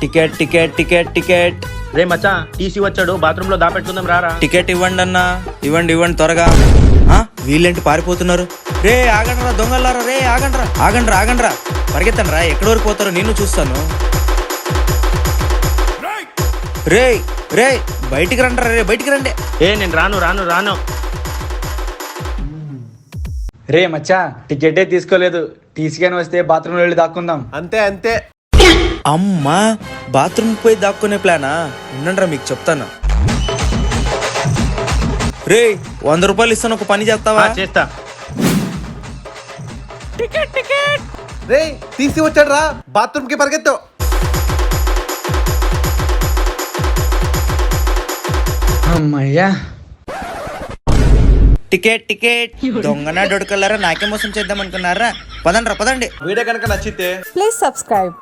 Ticket ticket ticket ticket. రే మచ్చా TC వచ్చాడు, బాత్రూమ్ లో దాపెట్టుకుందాం రారా. టికెట్ ఇవ్వండి అన్నా, ఇవ్వండి ఇవ్వండి త్వరగా. వీళ్ళేంటి పారిపోతున్నారు? రే ఆగండ్రా దొంగలారా, రే ఆగండ్రా ఆగండ్రా ఆగండ్రా, పరిగెత్తండి రా, ఎక్కడి వరకు పోతారో నేను చూస్తాను. రే రే బయటికి రండి రే, బయటికి రండి. నేను రాను రాను రాను. రే మచ్చా టికెటే తీసుకోలేదు, టీసీగానే వస్తే బాత్రూంలో వెళ్ళి దాక్కుందాం. అంతే అంతే. అమ్మా బాత్రూమ్ పోయి దాక్కునే ప్లానా? ఉండండిరా మీకు చెప్తాను. రే 100 రూపాయలు ఇస్తాను, ఒక పని చేస్తావా? చేస్తా. రే తీసి వచ్చాడు రా, బాత్రూమ్ కి పరిగెత్తు. అమ్మయ్యా. Ticket ticket. దొంగనా డొడకల్లారా, నాకే మోసం చేద్దాం అనుకున్నారా? పదండి రా పదండి. వీడియో కనుక నచ్చితే Please subscribe.